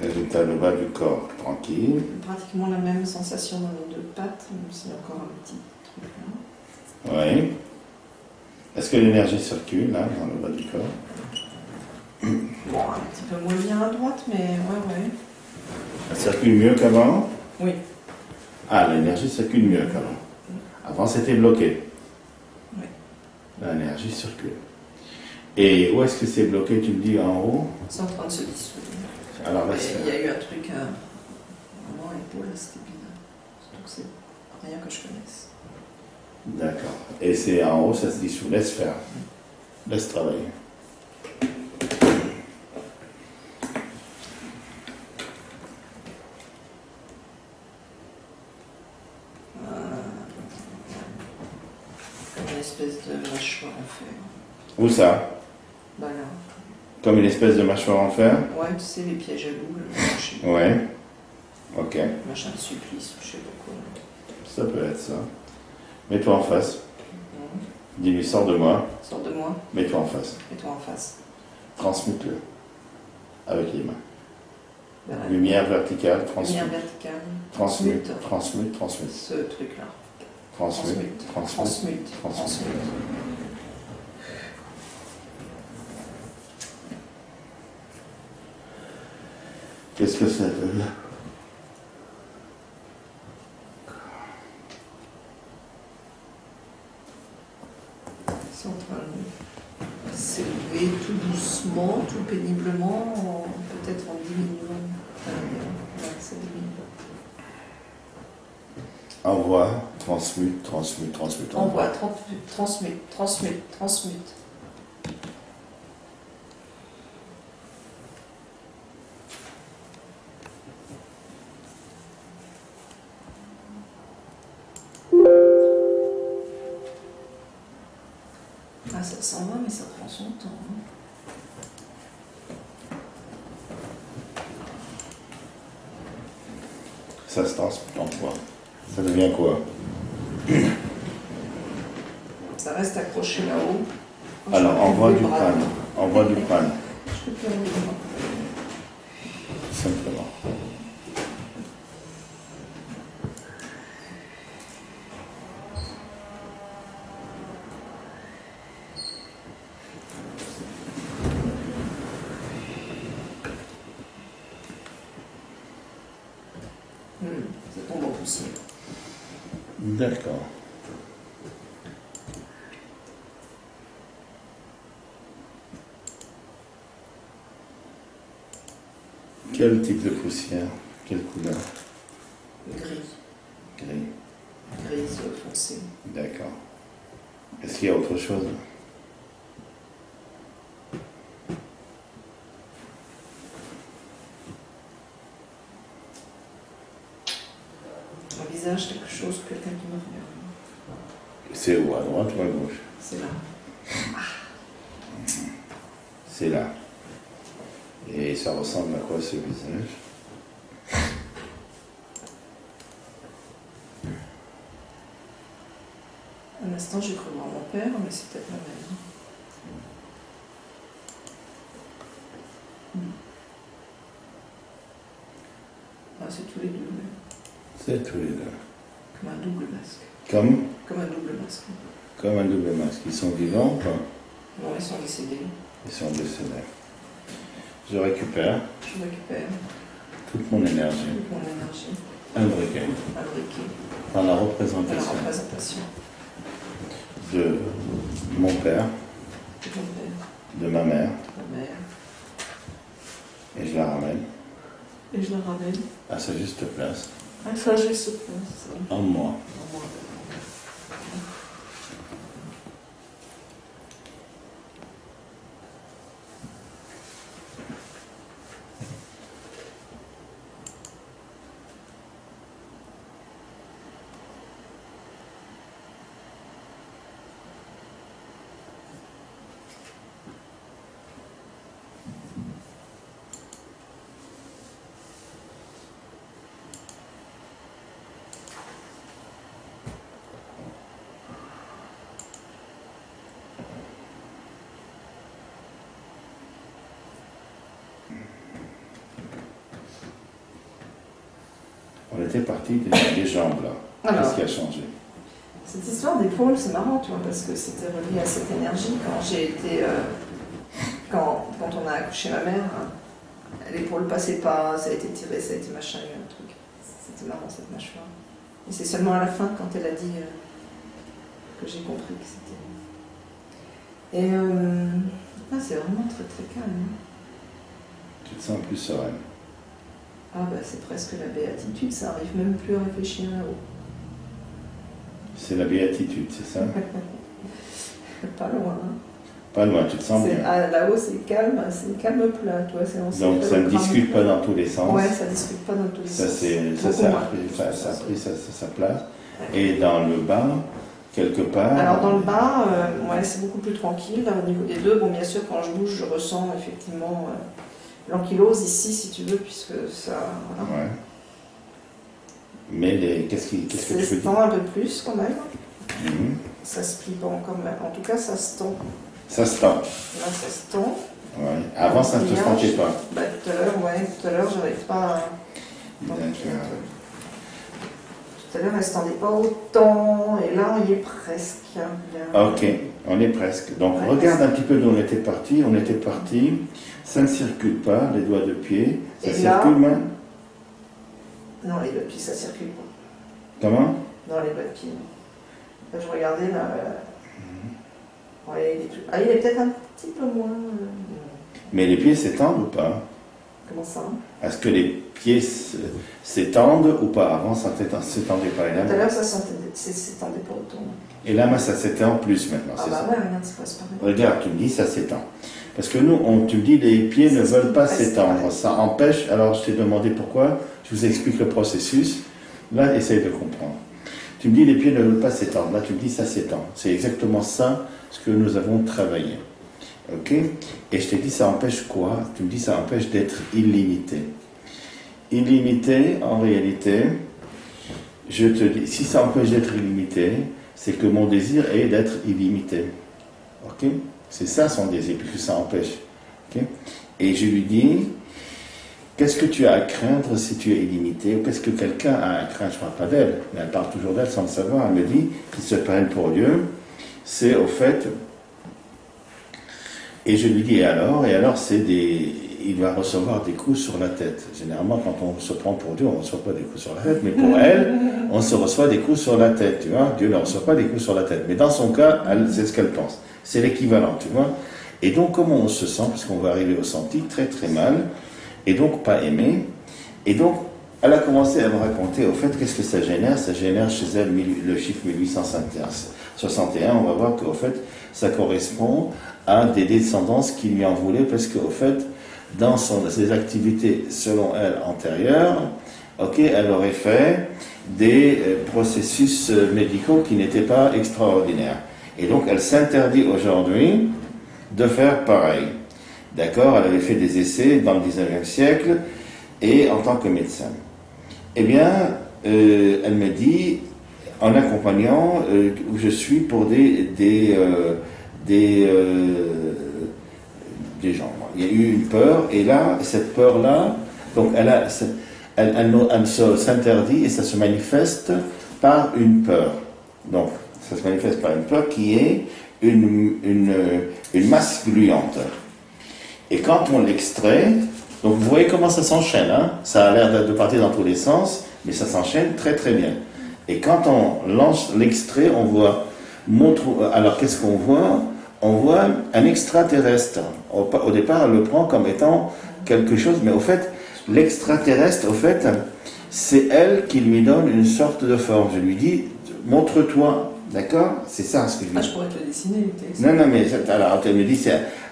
Résultat, le bas du corps, tranquille. J'ai pratiquement la même sensation dans les deux pattes, même s'il y a encore un petit truc là. Oui. Est-ce que l'énergie circule, là, dans le bas du corps? Bon, un petit peu moins bien à droite, mais ouais. Elle circule mieux qu'avant? Oui. Ah, l'énergie circule mieux qu'avant. Avant, c'était bloqué. Oui. L'énergie circule. Et où est-ce que c'est bloqué, tu me dis, en haut? C'est en train de se dissoudre. Alors, Mais laisse il y faire. a eu un truc vraiment à l'épaule, c'était bizarre. Surtout que c'est rien que je connaisse. D'accord. Et c'est en haut, ça se dissout. Laisse faire. Laisse travailler. Comme une espèce de mâchoire en fer. Où ça? Bah là. Comme une espèce de mâchoire en fer? Ouais, tu sais, les pièges à loup, je sais pas. Ouais. Ok. Machin de supplice, ou je sais pas quoi. Ça peut être ça. Mets-toi en face. Mhm. Dis-lui, sors de moi. Sors de moi, Mets-toi en face. mets-toi en face. Transmute-le. Avec les mains. Vers la Lumière verticale, lumière transmute. verticale. Transmute, transmute, transmute. Ce truc-là. Transmute, transmute. Transmute. Transmute. Qu'est-ce que ça veut? C'est en train de s'élever tout doucement, tout péniblement, peut-être en diminuant. Ouais, ça diminue. Envoie, transmute, transmute, transmute. Envoie, transmute, transmute, transmute. Ah, ça s'en va, mais ça prend son temps. Hein. Ça se transmute en toi. Ça devient quoi? Ça reste accroché là-haut. Alors, Je peux envoie plus du le bras. prana. Envoie du prana. Je peux plus enlever le bras. Ça simplement. Ça tombe en poussière. D'accord. Quel type de poussière? Quelle couleur? Gris. Gris. Grise foncée. D'accord. Est-ce qu'il y a autre chose? Un visage, quelque chose, quelqu'un qui me regarde. C'est où? À droite ou à gauche? C'est là. C'est là. Et ça ressemble à quoi ce visage? Un instant, j'ai cru voir mon père, mais c'est peut-être ma mère. Ah, c'est tous les deux. C'est tous les deux. Comme un double masque. Comme Comme un double masque. un double masque. Ils sont vivants ou pas? Non, ils sont décédés. Ils sont décédés. Je récupère Je récupère toute mon énergie, toute mon énergie, imbriquée imbriquée dans la dans la représentation représentation de mon père, de ton père, de ma mère, de ma mère, et je la ramène et je la ramène à sa juste place, à sa juste place, en moi. en moi. On était parti des jambes là. Alors. Qu'est-ce qui a changé? Cette histoire d'épaule, c'est marrant, tu vois, parce que c'était relié à cette énergie quand j'ai été. Quand on a accouché ma mère, l'épaule passait pas, ça a été tiré, ça a été machin, il y a un truc. C'était marrant cette mâchoire. Et c'est seulement à la fin, quand elle a dit que j'ai compris que c'était. Et c'est vraiment très très calme. Tu te sens plus sereine. Ah bah c'est presque la béatitude, ça arrive même plus à réfléchir là-haut. C'est la béatitude, c'est ça? Pas loin. Hein. Pas loin, tu te sens bien. Là-haut c'est calme plat, toi. Donc ça ne discute pas dans tous les sens. Ouais, ça ne discute pas dans tous les sens. Ça a pris sa place. Ouais. Et dans le bas, quelque part... Alors dans le bas, c'est beaucoup plus tranquille, là, au niveau des deux. Bon, bien sûr, quand je bouge, je ressens effectivement l'ankylose ici, si tu veux, puisque ça... Voilà. Ouais. Mais qu'est-ce que tu veux dire? Ça se tend un peu plus quand même. Ça se plie pas encore, mais en tout cas, ça se tend. Ça se tend. Là, ça se tend. Ouais. Avant, ça ne te sentait pas. Bah, tout à l'heure, j'arrive pas à... D'accord. Tout à l'heure, elle ne se tendait pas autant, et là, on y est presque. Bien. Ok, on est presque. Donc, ouais, regarde un petit peu d'où on était parti. On était parti, ça ne circule pas, les doigts de pied. Ça circule même? Non, les doigts de pied, ça circule pas. Comment? Non, les doigts de pied. Là, je regardais, là... Ouais, il est peut-être un petit peu moins... Mais les pieds s'étendent ou pas? Comment ça? Est-ce que les pieds s'étendent ou pas? Avant, ça ne s'étendait pas. Tout à l'heure, ça s'étendait pas autant. Et là, ça s'étend plus maintenant, c'est ça? Ouais, regarde, c'est pas pareil. Regarde, tu me dis, ça s'étend. Parce que nous, tu me dis, les pieds ne veulent pas s'étendre. Ça empêche... Alors, je t'ai demandé pourquoi. Je vous explique le processus. Là, essaye de comprendre. Tu me dis, les pieds ne veulent pas s'étendre. Là, tu me dis, ça s'étend. C'est exactement ça, ce que nous avons travaillé. Ok? Et je t'ai dit, ça empêche quoi? Tu me dis, ça empêche d'être illimité. Illimité, en réalité, je te dis, si ça empêche d'être illimité, c'est que mon désir est d'être illimité. Ok? C'est ça son désir, puisque ça empêche. Ok? Et je lui dis, qu'est-ce que tu as à craindre si tu es illimité? Ou qu'est-ce que quelqu'un a à craindre? Je ne parle pas d'elle, mais elle parle toujours d'elle sans le savoir. Elle me dit qu'il se prenne pour Dieu. C'est au fait... Et je lui dis, et alors, c'est des... Il va recevoir des coups sur la tête. Généralement, quand on se prend pour Dieu, on ne reçoit pas des coups sur la tête, mais pour elle, on se reçoit des coups sur la tête, tu vois. Dieu ne reçoit pas des coups sur la tête. Mais dans son cas, c'est ce qu'elle pense. C'est l'équivalent, tu vois. Et donc, comment on se sent? Parce qu'on va arriver au senti très très mal, et donc pas aimé. Et donc, elle a commencé à me raconter, au fait, qu'est-ce que ça génère? Ça génère chez elle le chiffre 1861. On va voir qu'au fait, ça correspond à des descendances qui lui en voulaient, parce qu'au fait, dans ses activités, selon elle, antérieures, elle aurait fait des processus médicaux qui n'étaient pas extraordinaires. Et donc, elle s'interdit aujourd'hui de faire pareil. D'accord? Elle avait fait des essais dans le 19e siècle, et en tant que médecin. Eh bien, elle me dit, en accompagnant, où je suis pour des gens. Il y a eu une peur, et là, cette peur-là, donc elle s'interdit et ça se manifeste par une peur. Donc, ça se manifeste par une peur qui est une masse gluante. Et quand on l'extrait, donc vous voyez comment ça s'enchaîne, hein? Ça a l'air de partir dans tous les sens, mais ça s'enchaîne très très bien. Et quand on lance l'extrait, on voit... Alors qu'est-ce qu'on voit? On voit un extraterrestre. Au départ, elle le prend comme étant quelque chose, mais au fait, l'extraterrestre, au fait, c'est elle qui lui donne une sorte de forme. Je lui dis, montre-toi, d'accord? C'est ça ce que je lui dis. Je pourrais te le dessiner. Non, mais alors, elle me dit,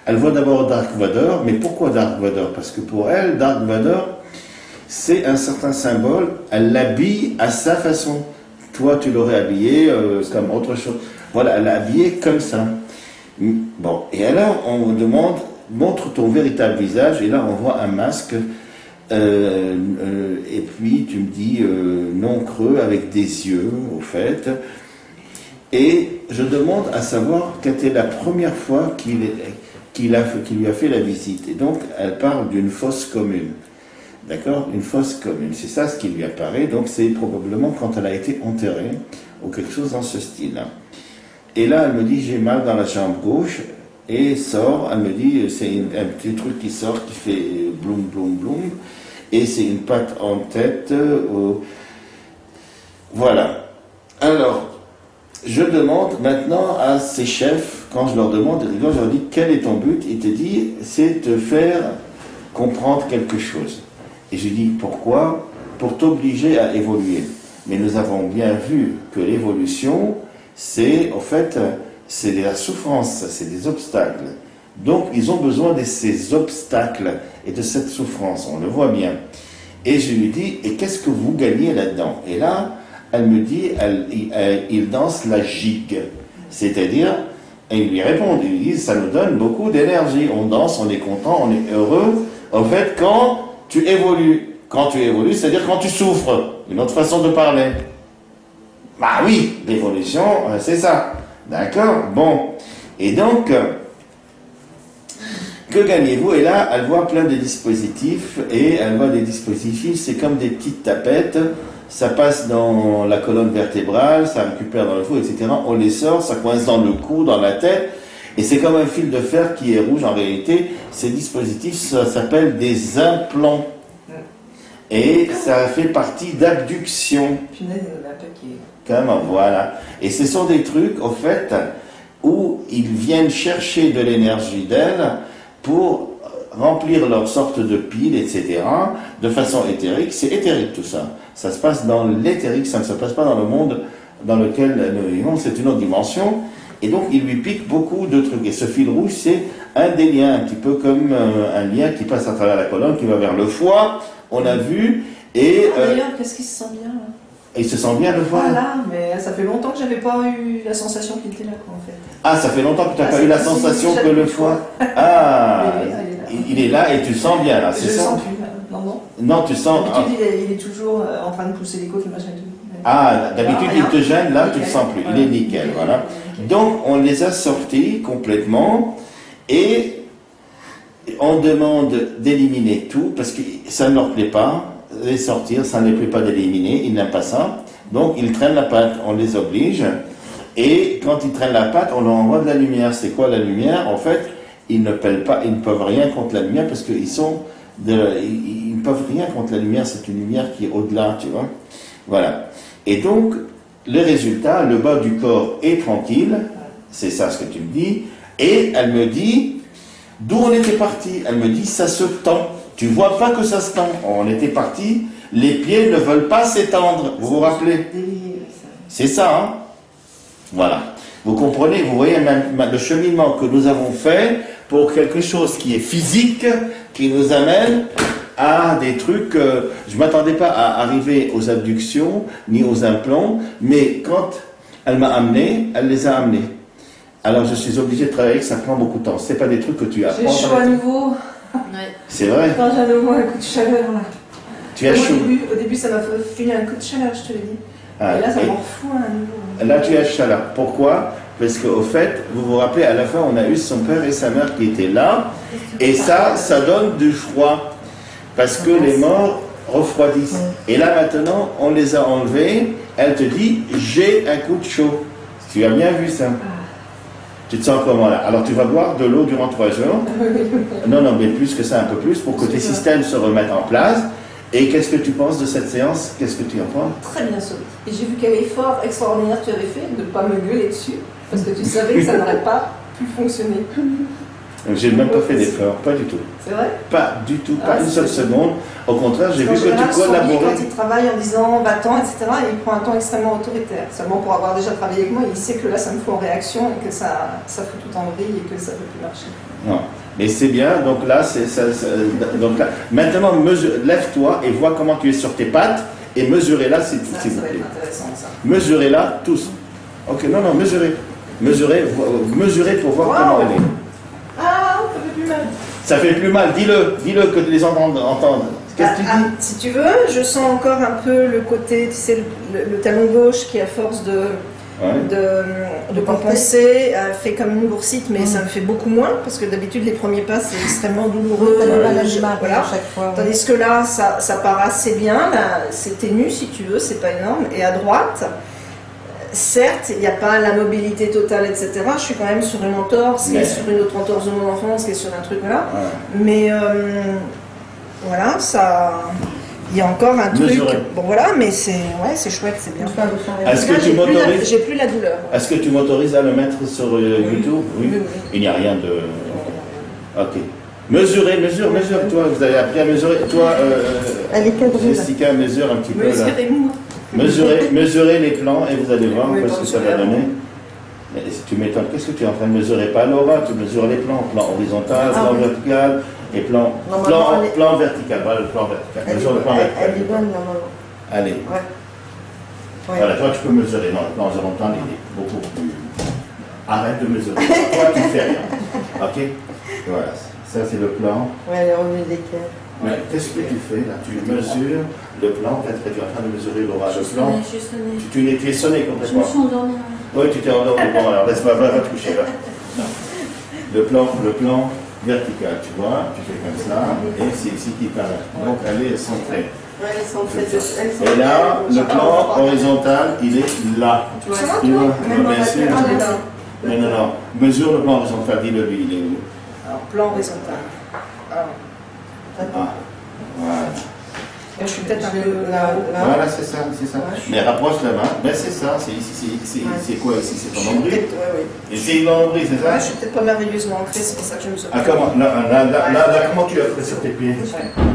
elle voit d'abord Dark Vador, mais pourquoi Dark Vador? Parce que pour elle, Dark Vador, c'est un certain symbole, elle l'habille à sa façon. Toi, tu l'aurais habillé comme autre chose. Voilà, elle l'a habillé comme ça. Bon, et alors on me demande, montre ton véritable visage, et là on voit un masque, et puis tu me dis non creux avec des yeux, au fait, et je demande à savoir quelle était la première fois qu'il lui a fait la visite, et donc elle parle d'une fosse commune. D'accord? Une fosse commune, c'est ça ce qui lui apparaît, donc c'est probablement quand elle a été enterrée, ou quelque chose dans ce style-là. Et là, elle me dit, j'ai mal dans la jambe gauche, et sort, elle me dit, c'est un petit truc qui sort, qui fait bloum, bloum, bloum, et c'est une patte en tête. Voilà. Alors, je demande maintenant à ces chefs, quand je leur demande, je leur dis, quel est ton but? Il te dit, c'est te faire comprendre quelque chose. Et je dis, pourquoi? Pour t'obliger à évoluer. Mais nous avons bien vu que l'évolution, c'est, en fait, c'est de la souffrance, c'est des obstacles. Donc, ils ont besoin de ces obstacles et de cette souffrance, on le voit bien. Et je lui dis, et qu'est-ce que vous gagnez là-dedans? Et là, elle me dit, il danse la gigue. C'est-à-dire, et il lui répond, il lui dit, ça nous donne beaucoup d'énergie. On danse, on est content, on est heureux. En fait, quand tu évolues, c'est-à-dire quand tu souffres, une autre façon de parler. Bah oui, l'évolution, c'est ça. D'accord? Bon. Et donc, que gagnez-vous? Et là, elle voit plein de dispositifs, et elle voit des dispositifs, c'est comme des petites tapettes, ça passe dans la colonne vertébrale, ça récupère dans le foie, etc. On les sort, ça coince dans le cou, dans la tête, et c'est comme un fil de fer qui est rouge. En réalité, ces dispositifs, ça s'appelle des implants. Et ça fait partie d'abduction. Comment, voilà. Et ce sont des trucs, au fait, où ils viennent chercher de l'énergie d'elle pour remplir leur sorte de pile, etc., de façon éthérique. C'est éthérique tout ça. Ça se passe dans l'éthérique, ça ne se passe pas dans le monde dans lequel nous vivons, c'est une autre dimension. Et donc, il lui pique beaucoup de trucs. Et ce fil rouge, c'est un des liens, un petit peu comme un lien qui passe à travers la colonne, qui va vers le foie, on a vu. Et d'ailleurs, qu'est-ce qu'il se sent bien là? Il se sent bien le foie? Voilà, mais ça fait longtemps que j'avais pas eu la sensation qu'il était là, quoi, en fait. Ah, ça fait longtemps que tu n'as pas eu la sensation que le foie... Ah, il est là et tu le sens bien, là, c'est ça? Je le sens plus, là. Non. Non, tu sens... D'habitude, il est toujours en train de pousser les côtes, machin et tout. Ah, d'habitude, il te gêne, là, tu ne le sens plus. Il est nickel, voilà. Donc, on les a sortis complètement, et on demande d'éliminer tout, parce que ça ne leur plaît pas, les sortir, ça ne les plaît pas d'éliminer, ils n'aiment pas ça. Donc ils traînent la patte, on les oblige, et quand ils traînent la patte, on leur envoie de la lumière. C'est quoi la lumière? En fait, ils ne peuvent rien contre la lumière, parce qu'ils ils ne peuvent rien contre la lumière, c'est une lumière qui est au-delà, tu vois. Voilà. Et donc, le résultat, le bas du corps est tranquille, c'est ça ce que tu me dis, et elle me dit, d'où on était parti? Elle me dit, ça se tend. Tu vois pas que ça se tend. On était parti, les pieds ne veulent pas s'étendre. Vous vous rappelez? C'est ça, hein? Voilà. Vous comprenez, vous voyez même le cheminement que nous avons fait pour quelque chose qui est physique, qui nous amène à des trucs... je ne m'attendais pas à arriver aux abductions, ni aux implants, mais quand elle m'a amené, elle les a amenés. Alors je suis obligé de travailler, ça prend beaucoup de temps. Ce n'est pas des trucs que tu apprends. J'ai chaud à nouveau. C'est vrai? Quand j'ai à nouveau un coup de chaleur là. Tu as chaud. Au début, ça m'a fait un coup de chaleur, je te l'ai dit. Ah, et là, ça m'en fout à nouveau. Là, tu as chaleur. Pourquoi? Parce qu'au fait, vous vous rappelez, à la fin, on a eu son père et sa mère qui étaient là. Et ça donne du froid. Parce que les morts refroidissent. Et là, maintenant, on les a enlevés. Elle te dit, j'ai un coup de chaud. Tu as bien vu ça? Tu te sens comment là? Alors, tu vas boire de l'eau durant 3 jours. Non, mais plus que ça, un peu plus, pour que tes systèmes se remettent en place. Et qu'est-ce que tu penses de cette séance? Qu'est-ce que tu en penses? Très bien solide. Et j'ai vu quel effort extraordinaire tu avais fait de ne pas me gueuler dessus, parce que tu savais que ça n'aurait pas pu fonctionner. J'ai même pas fait d'effort, pas du tout. C'est vrai? Pas du tout, pas une seule seconde. Au contraire, j'ai vu que tu collaborais. Quand il travaille en disant va-t'en, etc., il prend un temps extrêmement autoritaire. Seulement pour avoir déjà travaillé avec moi, il sait que là ça me fout en réaction et que ça fout tout en vrille et que ça ne peut plus marcher. Non. Mais c'est bien, donc là, donc là, maintenant, lève-toi et vois comment tu es sur tes pattes et mesurez-là, s'il vous plaît. Ça va être intéressant, ça. Mesurez-là, tous. Ok, non, mesurez. Mesurez pour voir comment elle est. Ah, ça fait plus mal. Ça fait plus mal, dis-le que les gens entendent. Qu'est-ce que tu dis? Si tu veux, je sens encore un peu le côté, tu sais, le talon gauche qui, à force de compenser, fait comme une boursite, mais ça me fait beaucoup moins, parce que d'habitude les premiers pas c'est extrêmement douloureux. Voilà. À chaque fois. Tandis que là, ça part assez bien, c'est ténu si tu veux, c'est pas énorme. Et à droite, certes, il n'y a pas la mobilité totale, etc. Je suis quand même sur une entorse, qui est sur une autre entorse de mon enfance, qui est sur un truc là. Mais voilà, ça... Il y a encore un truc. Bon voilà, mais c'est chouette, c'est bien. Est-ce que tu m'autorises? J'ai plus la douleur. Est-ce que tu m'autorises à le mettre sur YouTube? Oui. Il n'y a rien de. Ok. Mesure, toi, vous avez appris à mesurer. Toi, Jessica, mesure un petit peu là. Mesurez les plans et vous allez voir ce que ça va donner. Mais si tu m'étonnes, qu'est-ce que tu es en train de mesurer? Pas Laura, tu mesures les plans, plan horizontal, plan vertical. Et plan vertical, voilà le plan vertical. Mesure le plan vertical. Elle est bonne normalement. Allez. Voilà, toi tu peux mesurer. Non, le plan horizontal il est beaucoup plus. Arrête de mesurer. Toi tu fais rien. Ok? Voilà, ça c'est le plan. Ouais, elle est revenue d'équerre. Mais qu'est-ce que tu fais là? Tu mesures le plan, peut-être que tu es en train de mesurer Laura. Le plan. Tu es sonné complètement. Je me suis endormie. Oui, tu t'es endormi. Bon, alors laisse-moi va te coucher là. Le plan vertical, tu vois, tu fais comme ça, et c'est ici qui paraît. Donc elle est centrée. Et là, le plan horizontal, il est là. Tu vois, bien sûr. Non. Mesure le plan horizontal, dis-le lui, il est où? Alors, plan horizontal. Voilà. Je suis peut-être un peu là. Voilà, c'est ça. Mais rapproche la main. Ben c'est ça, c'est quoi ici? C'est ton nombril? Et c'est une nombril, c'est ça? Je suis peut-être pas merveilleusement ancrée, c'est pour ça que je me suis... Ah, comment? Là, comment tu as fait sur tes pieds?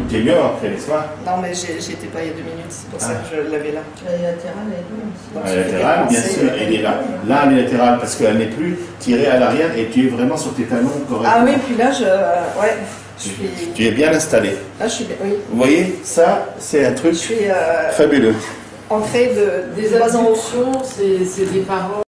Tu es mieux ancré, n'est-ce pas? Non, mais j'y étais pas il y a 2 minutes, c'est pour ça que je l'avais là. La latérale, elle est bonne aussi. La latérale, bien sûr, elle est là. Là, elle est latérale parce qu'elle n'est plus tirée à l'arrière et tu es vraiment sur tes talons correctement. Ah oui, puis là, Tu es bien installé. Là, je suis bien, oui. Vous voyez, ça, c'est un truc Je suis fabuleux. ancrée des absorptions, c'est des parents.